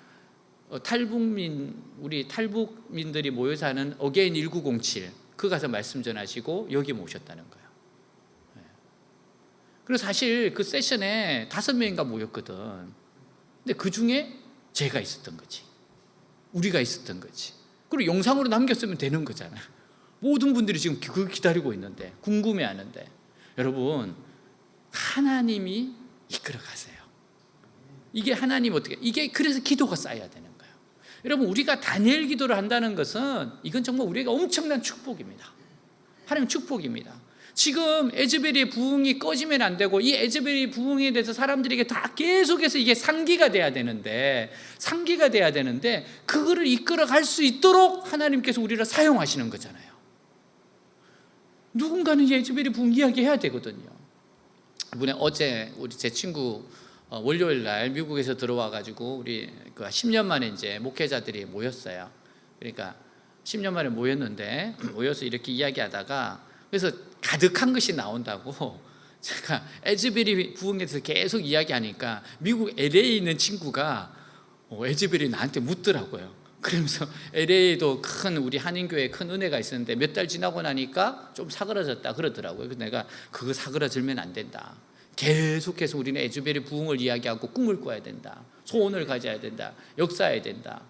우리 탈북민들이 모여 사는 어게인 1907, 그 가서 말씀 전하시고 여기 모셨다는 거예요. 그래서 사실 그 세션에 5명인가 모였거든. 근데 그 중에 제가 있었던 거지, 우리가 있었던 거지. 그리고 영상으로 남겼으면 되는 거잖아요. 모든 분들이 지금 그걸 기다리고 있는데, 궁금해하는데. 여러분, 하나님이 이끌어 가세요. 이게 하나님 이게 그래서 기도가 쌓여야 되는 거예요. 여러분, 우리가 다니엘 기도를 한다는 것은 이건 정말 우리에게 엄청난 축복입니다. 하나님 축복입니다. 지금 에즈벨의 부흥이 꺼지면 안 되고, 이 에즈벨의 부흥에 대해서 사람들에게 다 계속해서 이게 상기가 돼야 되는데 그거를 이끌어 갈 수 있도록 하나님께서 우리를 사용하시는 거잖아요. 누군가는 이 에즈벨의 부흥 이야기해야 되거든요. 이번에 어제 제 친구 월요일 날 미국에서 들어와 가지고 우리 10년 만에 이제 목회자들이 모였어요. 그러니까 10년 만에 모여서 이렇게 이야기하다가, 그래서 가득한 것이 나온다고 제가 에즈벨이 부흥에 대해서 계속 이야기하니까 미국 LA에 있는 친구가 에즈벨이 나한테 묻더라고요. 그러면서 LA에도 큰 우리 한인교회에 큰 은혜가 있었는데 몇 달 지나고 나니까 좀 사그라졌다 그러더라고요. 그래서 내가 그거 사그라들면 안 된다. 계속해서 우리는 에즈벨의 부흥을 이야기하고 꿈을 꿔야 된다. 소원을 가져야 된다. 역사해야 된다.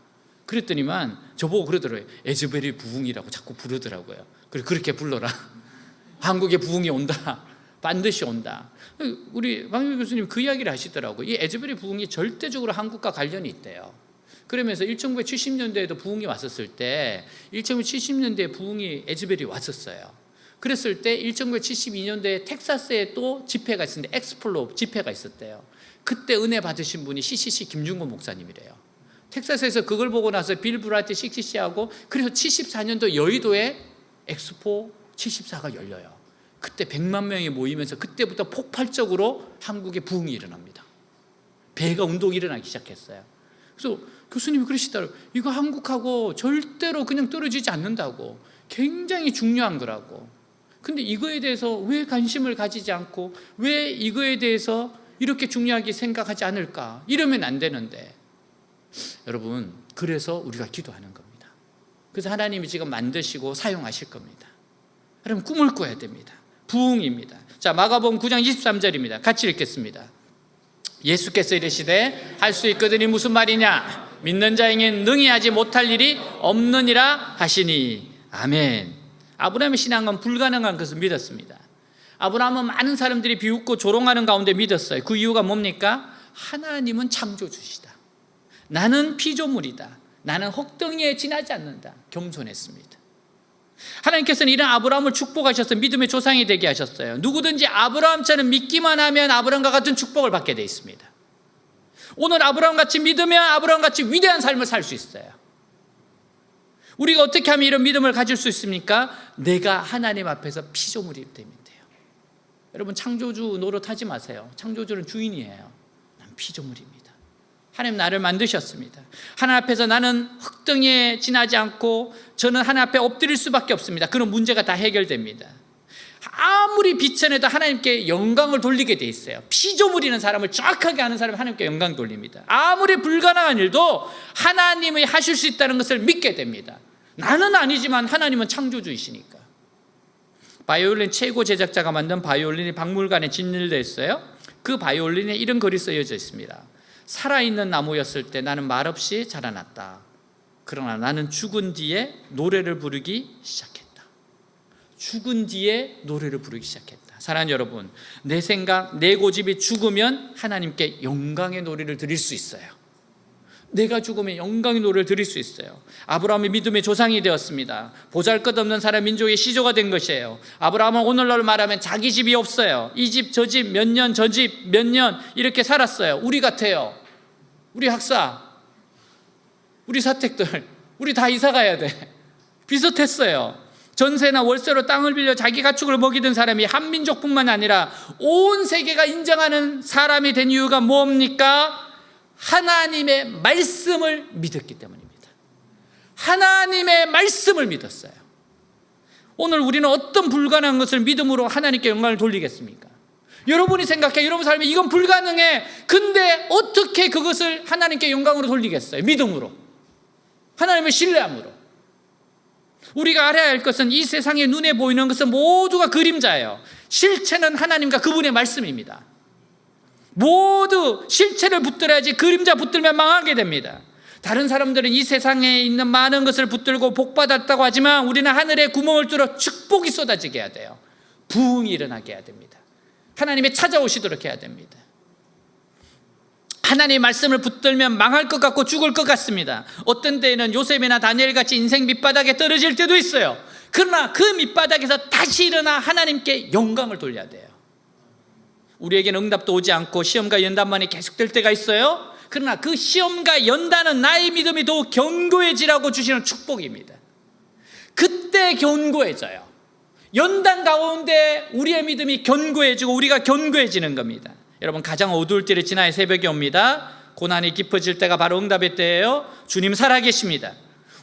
그랬더니만 저보고 그러더라고요. 에즈벨의 부흥이라고 자꾸 부르더라고요. 그렇게 불러라. 한국에 부흥이 온다. 반드시 온다. 우리 박명희 교수님 그 이야기를 하시더라고요. 이 에즈벨의 부흥이 절대적으로 한국과 관련이 있대요. 그러면서 1970년대에도 부흥이 왔었을 때 1970년대에 부흥이 에즈벨이 왔었어요. 그랬을 때 1972년도에 텍사스에 또 집회가 있었는데 엑스플로 집회가 있었대요. 그때 은혜 받으신 분이 CCC 김중곤 목사님이래요. 텍사스에서 그걸 보고 나서 빌 브라이트 CCC하고, 그래서 74년도 여의도에 엑스포 74가 열려요. 그때 100만 명이 모이면서 그때부터 폭발적으로 한국에 부흥이 일어납니다. 배가 운동이 일어나기 시작했어요. 그래서 교수님이 그러시더라고요. 이거 한국하고 절대로 그냥 떨어지지 않는다고, 굉장히 중요한 거라고. 근데 이거에 대해서 왜 관심을 가지지 않고 왜 이거에 대해서 이렇게 중요하게 생각하지 않을까? 이러면 안 되는데, 여러분, 그래서 우리가 기도하는 겁니다. 그래서 하나님이 지금 만드시고 사용하실 겁니다. 여러분, 꿈을 꿔야 됩니다. 부흥입니다. 자, 마가복음 9장 23절입니다. 같이 읽겠습니다. 예수께서 이르시되 할 수 있거든이 무슨 말이냐? 믿는 자에게는 능히 하지 못할 일이 없느니라 하시니. 아멘. 아브라함의 신앙은 불가능한 것을 믿었습니다. 아브라함은 많은 사람들이 비웃고 조롱하는 가운데 믿었어요. 그 이유가 뭡니까? 하나님은 창조주시다. 나는 피조물이다. 나는 흙덩이에 지나지 않는다. 겸손했습니다. 하나님께서는 이런 아브라함을 축복하셔서 믿음의 조상이 되게 하셨어요. 누구든지 아브라함처럼 믿기만 하면 아브라함과 같은 축복을 받게 되어 있습니다. 오늘 아브라함같이 믿으면 아브라함같이 위대한 삶을 살 수 있어요. 우리가 어떻게 하면 이런 믿음을 가질 수 있습니까? 내가 하나님 앞에서 피조물이 되면 돼요. 여러분, 창조주 노릇하지 마세요. 창조주는 주인이에요. 난 피조물입니다. 하나님 나를 만드셨습니다. 하나님 앞에서 나는 흙덩이에 지나지 않고 저는 하나님 앞에 엎드릴 수밖에 없습니다. 그런 문제가 다 해결됩니다. 아무리 비천해도 하나님께 영광을 돌리게 돼 있어요. 피조물이라는 사람을 정확하게 아는 사람이 하나님께 영광 돌립니다. 아무리 불가능한 일도 하나님이 하실 수 있다는 것을 믿게 됩니다. 나는 아니지만 하나님은 창조주이시니까. 바이올린 최고 제작자가 만든 바이올린이 박물관에 진열되어 있어요. 그 바이올린에 이런 글이 쓰여져 있습니다. 살아있는 나무였을 때 나는 말없이 자라났다. 그러나 나는 죽은 뒤에 노래를 부르기 시작했다. 죽은 뒤에 노래를 부르기 시작했다. 사랑하는 여러분, 내 생각, 내 고집이 죽으면 하나님께 영광의 노래를 드릴 수 있어요. 내가 죽으면 영광의 노래를 드릴 수 있어요. 아브라함이 믿음의 조상이 되었습니다. 보잘것없는 사람 민족의 시조가 된 것이에요. 아브라함은 오늘날 말하면 자기 집이 없어요. 이 집 저 집 몇 년, 저 집 몇 년 이렇게 살았어요. 우리 같아요. 우리 학사, 우리 사택들, 우리 다 이사 가야 돼. 비슷했어요. 전세나 월세로 땅을 빌려 자기 가축을 먹이던 사람이 한민족뿐만 아니라 온 세계가 인정하는 사람이 된 이유가 뭡니까? 하나님의 말씀을 믿었기 때문입니다. 하나님의 말씀을 믿었어요. 오늘 우리는 어떤 불가능한 것을 믿음으로 하나님께 영광을 돌리겠습니까? 여러분이 생각해, 여러분 삶에 이건 불가능해. 근데 어떻게 그것을 하나님께 영광으로 돌리겠어요? 믿음으로, 하나님을 신뢰함으로. 우리가 알아야 할 것은 이 세상에 눈에 보이는 것은 모두가 그림자예요. 실체는 하나님과 그분의 말씀입니다. 모두 실체를 붙들어야지 그림자 붙들면 망하게 됩니다. 다른 사람들은 이 세상에 있는 많은 것을 붙들고 복받았다고 하지만 우리는 하늘에 구멍을 뚫어 축복이 쏟아지게 해야 돼요. 부흥이 일어나게 해야 됩니다. 하나님이 찾아오시도록 해야 됩니다. 하나님의 말씀을 붙들면 망할 것 같고 죽을 것 같습니다. 어떤 때에는 요셉이나 다니엘같이 인생 밑바닥에 떨어질 때도 있어요. 그러나 그 밑바닥에서 다시 일어나 하나님께 영광을 돌려야 돼요. 우리에게는 응답도 오지 않고 시험과 연단만이 계속될 때가 있어요. 그러나 그 시험과 연단은 나의 믿음이 더욱 견고해지라고 주시는 축복입니다. 그때 견고해져요. 연단 가운데 우리의 믿음이 견고해지고 우리가 견고해지는 겁니다. 여러분, 가장 어두울 때를 지나야 새벽이 옵니다. 고난이 깊어질 때가 바로 응답의 때예요. 주님 살아계십니다.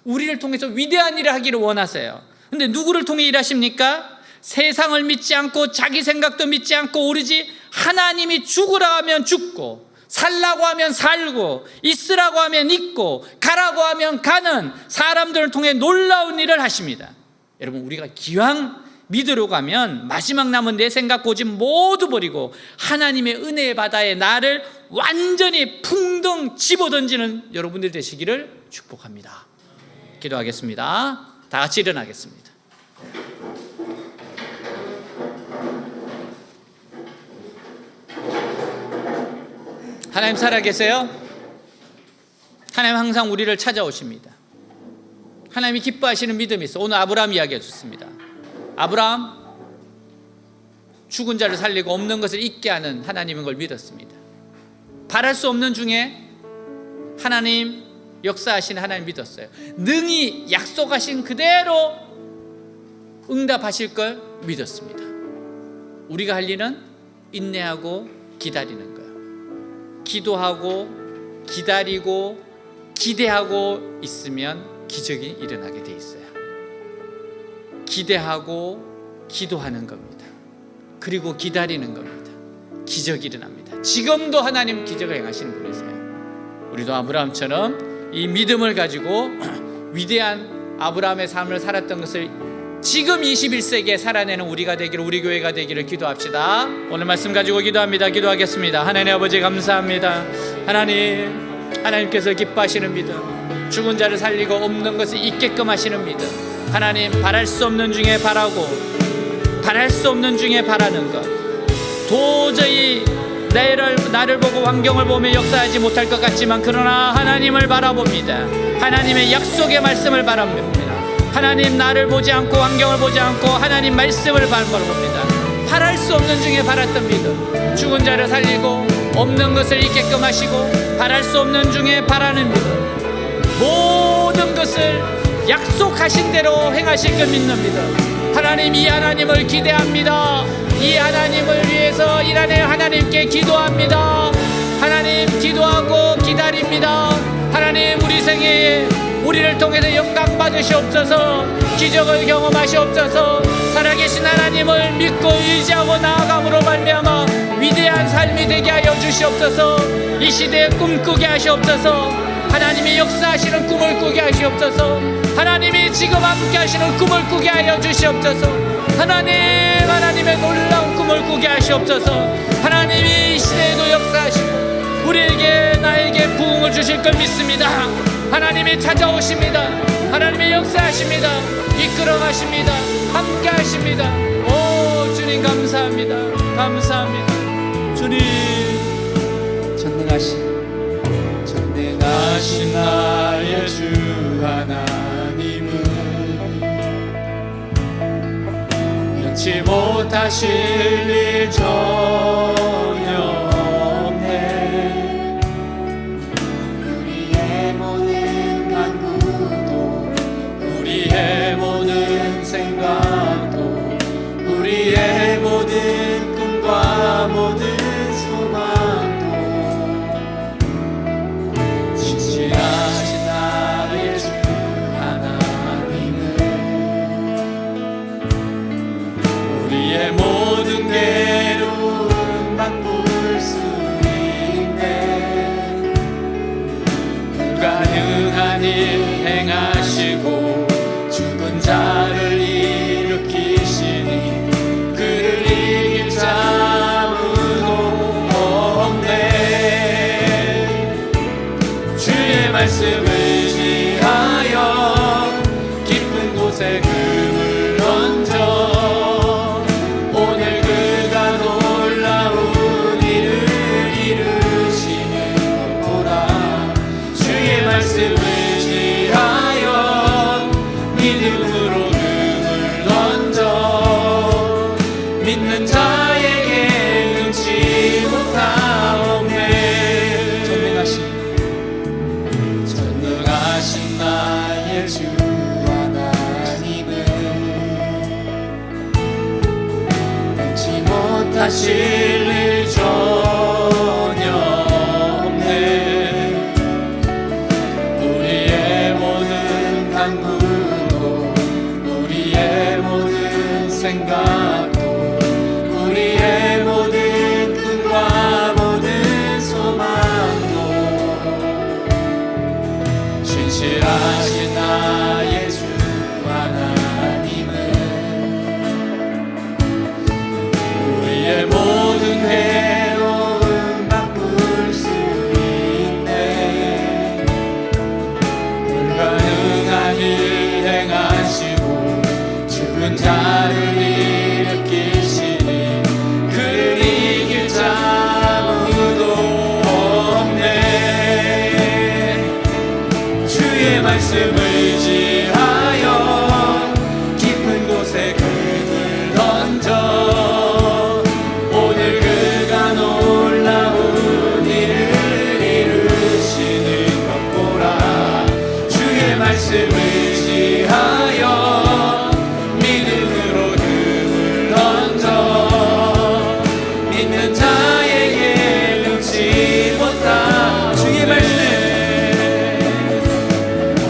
우리를 통해서 위대한 일을 하기를 원하세요. 근데 누구를 통해 일하십니까? 세상을 믿지 않고 자기 생각도 믿지 않고 오로지 하나님이 죽으라 하면 죽고, 살라고 하면 살고, 있으라고 하면 있고, 가라고 하면 가는 사람들을 통해 놀라운 일을 하십니다. 여러분, 우리가 기왕 믿으려고 하면 마지막 남은 내 생각 고집 모두 버리고 하나님의 은혜의 바다에 나를 완전히 풍덩 집어던지는 여러분들 되시기를 축복합니다. 기도하겠습니다. 다 같이 일어나겠습니다. 하나님 살아계세요? 하나님 항상 우리를 찾아오십니다. 하나님이 기뻐하시는 믿음이 있어. 오늘 아브라함 이야기해 줬습니다. 아브라함, 죽은 자를 살리고 없는 것을 있게 하는 하나님인 걸 믿었습니다. 바랄 수 없는 중에 하나님 역사하신 하나님 믿었어요. 능히 약속하신 그대로 응답하실 걸 믿었습니다. 우리가 할 일은 인내하고 기다리는 거예요. 기도하고 기다리고 기대하고 있으면 기적이 일어나게 돼 있어요. 기대하고 기도하는 겁니다. 그리고 기다리는 겁니다. 기적이 일어납니다. 지금도 하나님 기적을 행하시는 분이세요. 우리도 아브라함처럼 이 믿음을 가지고 위대한 아브라함의 삶을 살았던 것을 지금 21세기에 살아내는 우리가 되기를, 우리 교회가 되기를 기도합시다. 오늘 말씀 가지고 기도합니다. 기도하겠습니다. 하나님 아버지 감사합니다. 하나님께서 기뻐하시는 믿음, 죽은 자를 살리고 없는 것을 있게끔 하시는 믿음, 하나님 바랄 수 없는 중에 바라고 바랄 수 없는 중에 바라는 것, 도저히 나를 보고 환경을 보며 역사하지 못할 것 같지만 그러나 하나님을 바라봅니다. 하나님의 약속의 말씀을 바라봅니다. 하나님 나를 보지 않고 환경을 보지 않고 하나님 말씀을 바라봅니다. 바랄 수 없는 중에 바랐던 믿음, 죽은 자를 살리고 없는 것을 있게끔 하시고 바랄 수 없는 중에 바라는 믿음, 모든 것을 약속하신 대로 행하실 것 믿는 믿음. 하나님, 이 하나님을 기대합니다. 이 하나님을 위해서 일하는 하나님께 기도합니다. 하나님 기도하고 기다립니다. 하나님 우리 생애에 우리를 통해서 영광 받으시옵소서. 기적을 경험하시옵소서. 살아계신 하나님을 믿고 의지하고 나아감으로 말미암아 위대한 삶이 되게 하여 주시옵소서. 이 시대에 꿈꾸게 하시옵소서. 하나님이 역사하시는 꿈을 꾸게 하시옵소서. 하나님이 지금 함께 하시는 꿈을 꾸게 하여 주시옵소서. 하나님의 놀라운 꿈을 꾸게 하시옵소서. 하나님이 이 시대에도 역사하시고 우리에게 나에게 부흥을 주실 걸 믿습니다. 하나님이 찾아오십니다. 하나님이 역사하십니다. 이끌어 가십니다. 함께 하십니다. 오 주님 감사합니다. 감사합니다. 주님 전능하신 나의 주 하나님은 면치 못하실 일 전혀 없네. 우리의 모든 간구도 우리의 모든 생각도 우리의 모든 꿈과 모든 소망도 진실하신 나의 주 하나님은 우리의 모든 괴로움 바꿀 수 있네. 불가능한 일 행하시고 죽은 자를 일으키시니 그를 이길 자 아무도 없네. 주의 말씀을 지하여 깊은 곳에 금을 던져 오늘 그가 놀라운 일을 이루시는 것 보라. 주의 말씀을 지하여 믿음으로 금을 신실하신 나의 주 하나님은 능치 못하실 일 전혀 없네. 우리의 모든 간구도 우리의 모든 생각도 우리의 모든 꿈과 모든 소망도 신실하신 나의 주 하나님은 우리의 모든 괴로움 바꿀 수 있네. 불가능한 일 행하시고 죽은 자를 일으키시니 그를 이길 자 아무도 없네. 주의 말씀을 의지하여 깊은 곳에 금을 던져 오늘 그가 놀라운 일을 이루시는 것 보라. 주의 말씀을 의지하여 믿음으로 금을 던져 믿는 자에게 능치 못한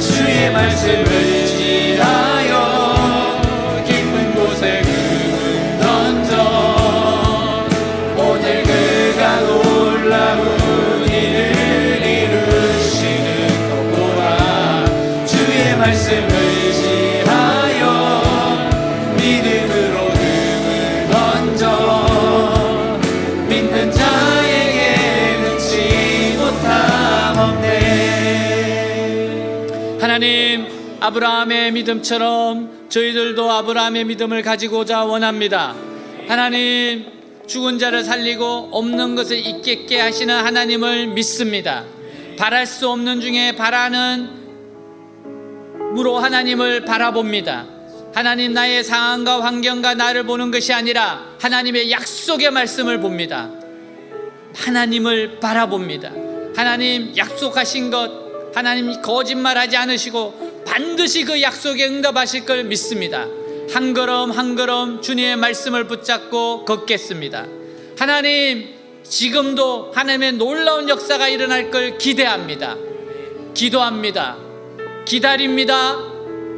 주의 말씀을 의지하여 깊은 곳에 금을 던져 오늘 그가 놀라운 일을 이루시는 것 보라. 주의 말씀을 의지하여 믿음으로 금을 던져 믿는 자에게 능치 못함 없네. 하나님, 아브라함의 믿음처럼 저희들도 아브라함의 믿음을 가지고자 원합니다. 하나님, 죽은 자를 살리고 없는 것을 있게 하시는 하나님을 믿습니다. 바랄 수 없는 중에 바라는 무로 하나님을 바라봅니다. 하나님, 나의 상황과 환경과 나를 보는 것이 아니라 하나님의 약속의 말씀을 봅니다. 하나님을 바라봅니다. 하나님 약속하신 것, 하나님 거짓말하지 않으시고 반드시 그 약속에 응답하실 걸 믿습니다. 한 걸음 한 걸음 주님의 말씀을 붙잡고 걷겠습니다. 하나님, 지금도 하나님의 놀라운 역사가 일어날 걸 기대합니다. 기도합니다. 기다립니다.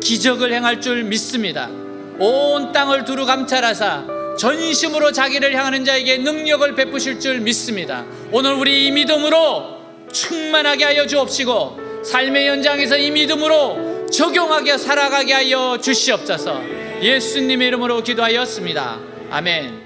기적을 행할 줄 믿습니다. 온 땅을 두루 감찰하사 전심으로 자기를 향하는 자에게 능력을 베푸실 줄 믿습니다. 오늘 우리 이 믿음으로 충만하게 하여 주옵시고 삶의 현장에서 이 믿음으로 적용하게 살아가게 하여 주시옵소서. 예수님의 이름으로 기도하였습니다. 아멘.